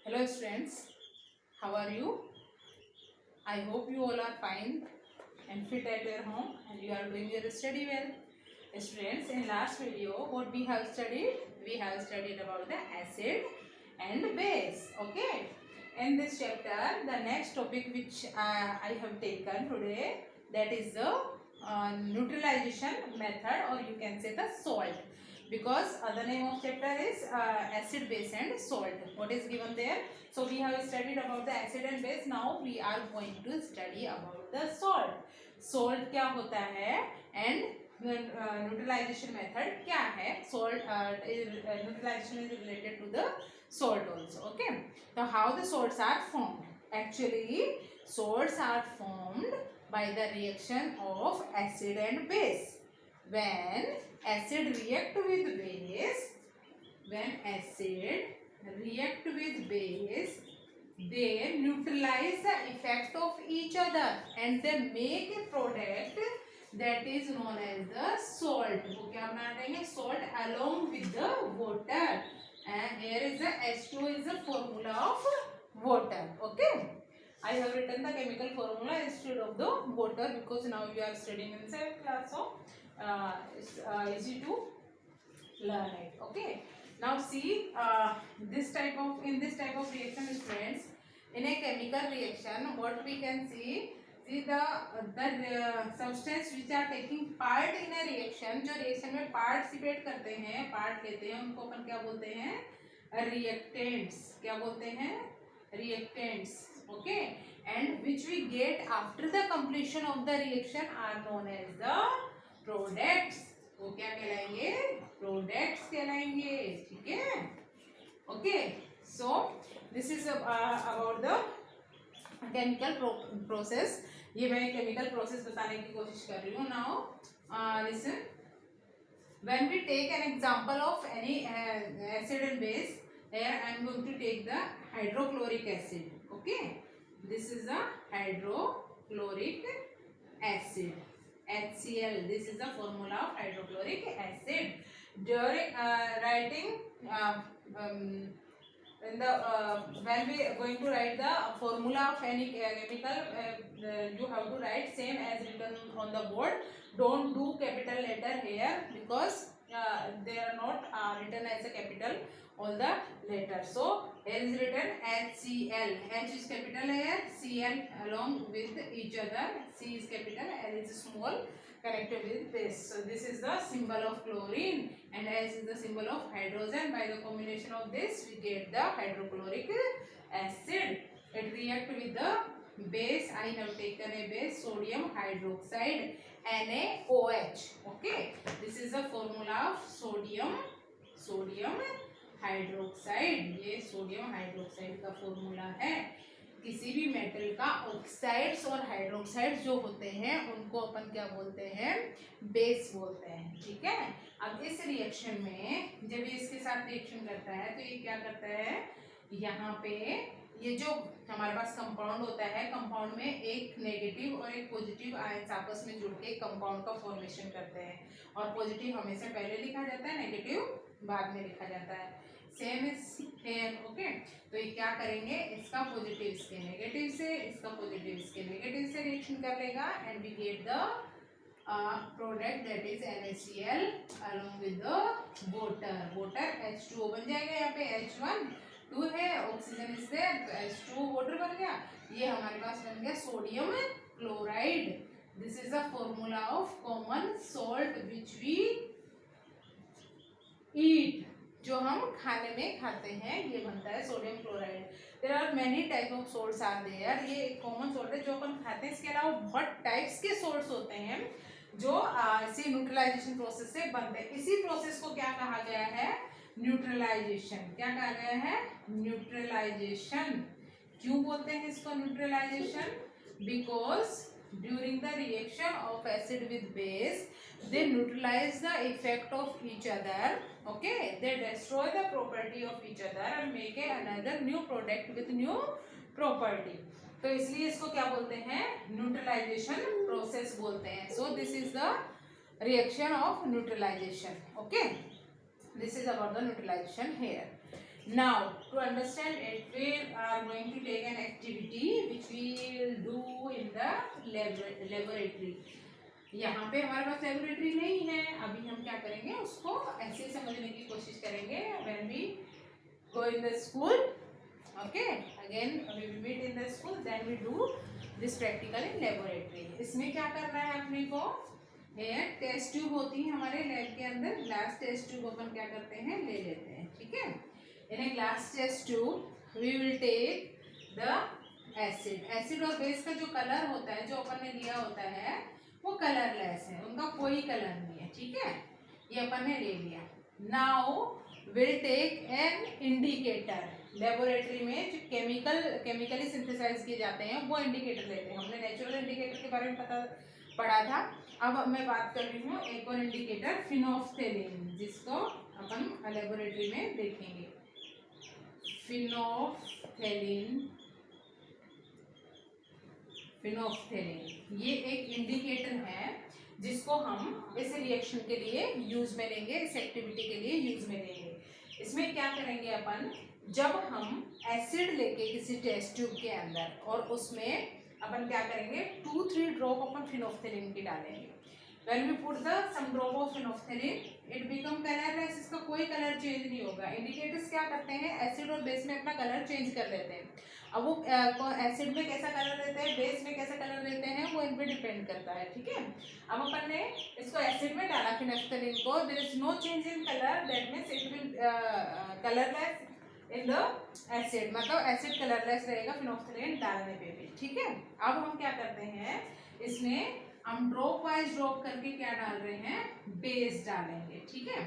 Hello students, how are you? I hope you all are fine and fit at your home and you are doing your study well. Students, in last video what we have studied? We have studied about the acid and base. Okay. In this chapter, the next topic which I have taken today, that is the neutralization method, or you can say the salt, because the name of chapter is acid, base and salt. What is given there? So we have studied about the acid and base. Now we are going to study about the salt. Salt क्या होता है and neutralization method क्या है? Salt neutralization is related to the salt also. Okay. Now how the salts are formed? Actually, salts are formed by the reaction of acid and base. When acid react with base, they neutralize the effect of each other and they make a product that is known as the salt. वो क्या बना देंगे? Salt along with the water. And here is the H2 is the formula of water. Okay. I have written the chemical formula instead of the water because now you are studying in 7th class, so it's easy to learn it. Okay. Now see, in this type of reaction, students, in a chemical reaction, what we can see the substance which are taking part in a reaction, जो reaction में participate करते हैं, part लेते हैं, उनको अपन क्या बोलते हैं? Reactants. क्या बोलते हैं? Reactants. Okay. And which we get after the completion of the reaction are known as the products. वो क्या कहलाएंगे? प्रोडक्ट्स कहलाएंगे. ठीक है? Okay. So this is about the chemical process. ये मैं केमिकल प्रोसेस बताने की कोशिश कर रही हूँ. Now listen, when we take an example of any acid and base, here I am going to take the hydrochloric acid. Okay, this is the hydrochloric acid, HCl. This is the formula of hydrochloric acid. During writing in the when we are going to write the formula of any chemical, you have to write same as written on the board. Don't do capital letter here because they are not written as a capital all the letters. So here is written HCl. H is capital here, Cl along with each other. C is capital, L is small, connected with this. So this is the symbol of chlorine and S is the symbol of hydrogen. By the combination of this we get the hydrochloric acid. It react with the base. I have taken a base, sodium hydroxide, NaOH. Okay, this is the formula of sodium hydroxide. ये sodium hydroxide का formula है. किसी भी metal का oxides और hydroxides जो होते हैं उनको अपन क्या बोलते हैं? बेस बोलते हैं. ठीक है. अब इस रिएक्शन में जब ये इसके साथ रिएक्शन करता है तो ये क्या करता है? यहाँ पे ये जो हमारे पास कंपाउंड होता है, कंपाउंड में एक नेगेटिव और एक पॉजिटिव आयंस आपस में जुड़ के कंपाउंड का फॉर्मेशन करते हैं. और पॉजिटिव हमेशा पहले लिखा जाता है, नेगेटिव बाद में लिखा जाता है. Same is here. ओके. तो ये क्या करेंगे? इसका पॉजिटिव इसके नेगेटिव से, इसका पॉजिटिव इसके नेगेटिव से रिएक्शन कर लेगा and we get the product that is NaCl along with the water H2O बन जाएगा. यहाँ पे H1 2 है, ऑक्सीजन इज देयर, तो H2O वाटर बन गया. ये हमारे पास बन गया sodium chloride. This is the formula of common salt which we eat. जो हम खाने में खाते हैं ये बनता है sodium chloride. There are many type of salts are there. ये एक कॉमन सोल्ट है जो अपन खाते हैं. इसके अलावा बहुत टाइप्स के सोल्ट्स होते हैं जो इसी न्यूट्रलाइजेशन प्रोसेस से बनते हैं. इसी प्रोसेस को क्या कहा गया है? न्यूट्रलाइजेशन. क्या कहा गया है? न्यूट्रलाइजेशन. क्यों बोलते हैं इसको neutralisation? Because during the reaction of acid with base they neutralize the effect of each other. Okay, they destroy the property of each other and make another new product with new property. तो इसलिए इसको क्या बोलते हैं? Neutralisation process बोलते हैं. So this is the reaction of neutralisation. Okay, this is about the neutralisation here. Now to understand it, we are going to take an activity which we will do in the laboratory. यहाँ पे हमारे पास laboratory नहीं है, अभी हम क्या करेंगे उसको ऐसे समझने की कोशिश करेंगे when we go in the school. Okay, again we will meet in the school, then we do this practical in laboratory. इसमें क्या करना है अपने को, ये टेस्ट ट्यूब होती है हमारे लैब के अंदर, ग्लास टेस्ट ट्यूब अपन क्या करते हैं ले लेते हैं, ठीक है। In a glass test tube we will take the acid. Acid और बेस का जो कलर होता है जो अपन ने लिया होता है वो कलरलेस है, उनका कोई कलर नहीं है, ठीक है, ये अपन ने ले लिया। Now will take an indicator. Laboratory में जो केमिकली सिंथेसाइज किए जाते हैं वो इंडिकेटर लेते हैं, हमने नेचुरल इंडिकेटर के बारे में पढ़ा था। अब मैं बात कर रही हूँ एक और इंडिकेटर फिनोफ्थेलिन, जिसको अपन लेबोरेटरी में देखेंगे। फिनोफ्थेलिन ये एक इंडिकेटर है जिसको हम इस रिएक्शन के लिए यूज में लेंगे, इस एक्टिविटी के लिए यूज में लेंगे। इसमें क्या करेंगे अपन, जब हम एसिड लेके किसी टेस्ट ट्यूब के अंदर और उसमें अपन क्या करेंगे 2-3 ड्रॉप अपन फिनोफ्थेलिन की डालेंगे। When we put the some drop of phenolphthalein, it become colorless, इसका कोई कलर चेंज नहीं होगा। इंडिकेटर्स क्या करते हैं, एसिड और बेस में अपना कलर चेंज कर देते हैं। अब वो एसिड में कैसा कलर देते हैं, बेस में कैसा कलर देते हैं, वो इन पे डिपेंड करता है, ठीक है। अब अपन ने इसको एसिड में डाला फिनोफ्थेलिन को, there is no change in colour, that means it will colourless in the acid, मतलब एसिड कलरलेस रहेगा फिनोफ्थेलिन डालने पे भी, ठीक है। अब हम क्या करते हैं, इसमें हम ड्रॉप वाइज ड्रॉप करके क्या डाल रहे हैं, बेस डालेंगे, ठीक है।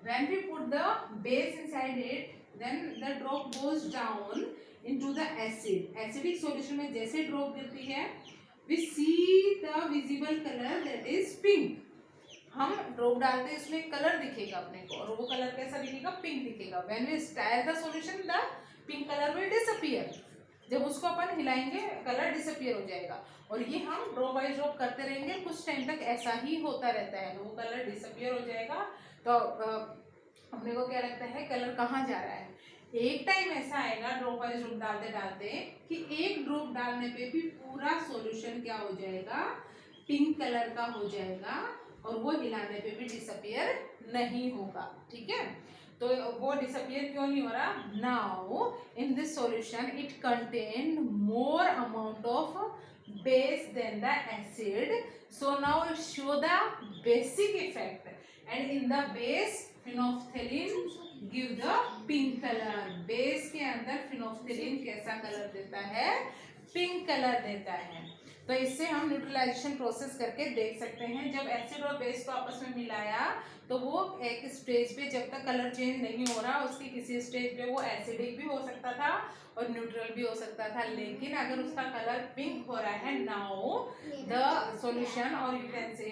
When we put the base inside it, then the drop goes down into the acid. Acidic solution में जैसे ड्रॉप गिरती है, we see the visible color that is pink. हम ड्रॉप डालते हैं, उसमें कलर दिखेगा अपने को, और वो कलर कैसा दिखेगा, पिंक दिखेगा। When we stir the solution, the pink color will disappear. जब उसको अपन हिलाएंगे कलर डिसअपियर हो जाएगा, और ये हम ड्रॉप बाय ड्रॉप करते रहेंगे, कुछ टाइम तक ऐसा ही होता रहता है, वो कलर डिसअपियर हो जाएगा। तो अपने को क्या लगता है कलर कहाँ जा रहा है। एक टाइम ऐसा आएगा ड्रॉप बाय ड्रॉप डालते डालते कि एक ड्रॉप डालने पे भी पूरा सॉल्यूशन क्या हो जाएगा, पिंक कलर का हो जाएगा, और वो हिलाने पे भी डिसअपियर नहीं होगा, ठीक है। तो वो डिसअपियर क्यों नहीं हो रहा, now in this solution it contain more amount of base than the acid, so now it show the basic effect, and in the base phenolphthalein give the pink color। base के अंदर phenolphthalein कैसा colour देता है, pink colour देता है। तो इससे हम न्यूट्रलाइजेशन प्रोसेस करके देख सकते हैं। जब एसिड और बेस को आपस में मिलाया तो वो एक स्टेज पे जब तक कलर चेंज नहीं हो रहा, उसकी किसी स्टेज पे वो एसिडिक भी हो सकता था और न्यूट्रल भी हो सकता था, लेकिन अगर उसका कलर पिंक हो रहा है, now the solution or you can say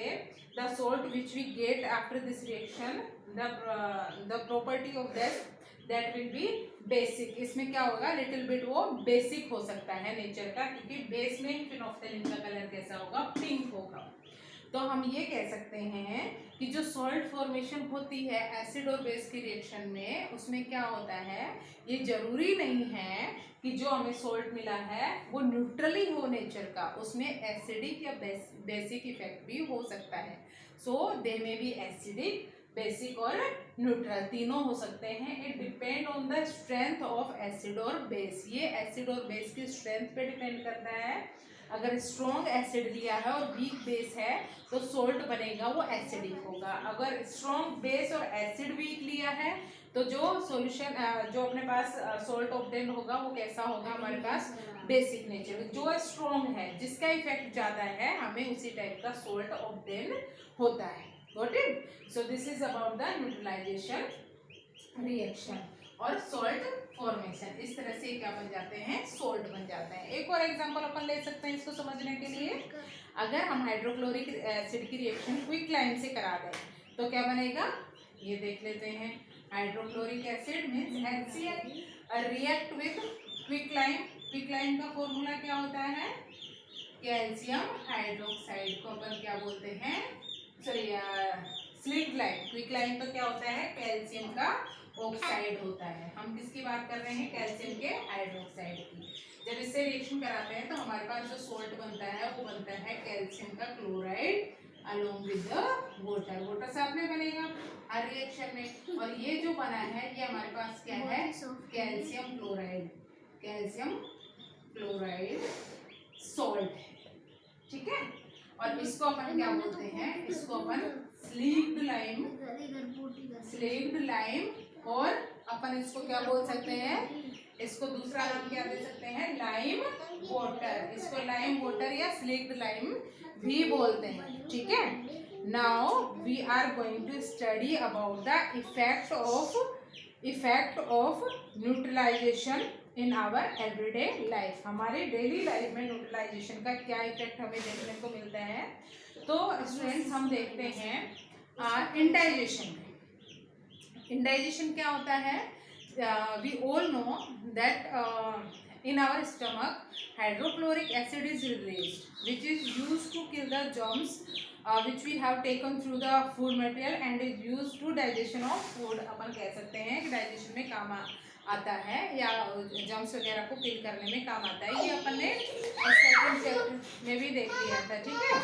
the salt which we get after this reaction, the property of that will be basic. इसमें क्या होगा, लिटिल बिट वो बेसिक हो सकता है नेचर का, क्योंकि बेस में ही फिनोफ्थेलिन का कलर कैसा होगा, पिंक होगा। तो हम ये कह सकते हैं कि जो सॉल्ट फॉर्मेशन होती है एसिड और बेस की रिएक्शन में, उसमें क्या होता है, ये जरूरी नहीं है कि जो हमें सॉल्ट मिला है वो न्यूट्रली हो नेचर का, उसमें एसिडिक या बेसिक इफेक्ट भी हो सकता है। सो दे में बी एसिडिक, बेसिक और न्यूट्रल तीनों हो सकते हैं। It depend on the strength of acid और बेस, ये एसिड और बेस की स्ट्रेंथ पे डिपेंड करता है। अगर स्ट्रॉन्ग एसिड लिया है और वीक बेस है तो सॉल्ट बनेगा वो एसिडिक होगा। अगर स्ट्रॉन्ग बेस और एसिड वीक लिया है तो जो सॉल्यूशन जो अपने पास सॉल्ट ऑब्टेन होगा वो कैसा होगा, हमारे पास बेसिक नेचर। जो स्ट्रॉन्ग है, जिसका इफेक्ट ज़्यादा है, हमें उसी टाइप का सॉल्ट ऑब्टेन होता है। Got it? So this is about the neutralization reaction और सॉल्ट फॉर्मेशन। इस तरह से क्या बन जाते हैं, सॉल्ट बन जाते हैं। एक और एग्जांपल अपन ले सकते हैं इसको समझने के लिए। अगर हम हाइड्रोक्लोरिक एसिड की रिएक्शन क्विकलाइम से करा दें तो क्या बनेगा, ये देख लेते हैं। Hydrochloric acid means HCl react with quicklime. Quicklime का फॉर्मूला क्या होता है, कैल्शियम हाइड्रोक्साइड को अपन क्या बोलते हैं, sorry slit lime. Quick lime का क्या होता है, कैल्शियम का ऑक्साइड होता है। हम किसकी बात कर रहे हैं? कैल्शियम के हाइड्रोक्साइड की। जब इससे रिएक्शन कराते हैं तो हमारे पास जो सॉल्ट बनता है वो बनता है कैल्शियम का chloride along with the water. Water साथ में बनेगा हर रिएक्शन में। और ये जो बना है ये हमारे पास क्या है? Calcium chloride, calcium chloride salt है, ठीक है। और इसको अपन क्या बोलते हैं? इसको अपन स्लीक्ड लाइम, स्लीक्ड लाइम, और अपन इसको क्या बोल सकते हैं? इसको दूसरा नाम क्या दे सकते हैं? Lime water. इसको लाइम वाटर या स्लीक्ड लाइम भी बोलते हैं, ठीक है। Now we are going to study about the effect of neutralisation in our everyday life. हमारे डेली लाइफ में न्यूट्रलाइजेशन का क्या इफेक्ट हमें देखने को मिलता है। तो स्टूडेंट्स हम देखते हैं इंडाइजेशन। इंडाइजेशन क्या होता है? We all know that in our stomach hydrochloric acid is released which is used to kill the germs which we have taken through the food material and is used to digestion of food। अपन कह सकते हैं कि digestion में काम आता है या germs वगैरह को किल करने में काम आता है। ये अपन ने सेकंड चैप्टर में भी देख लिया था, ठीक है।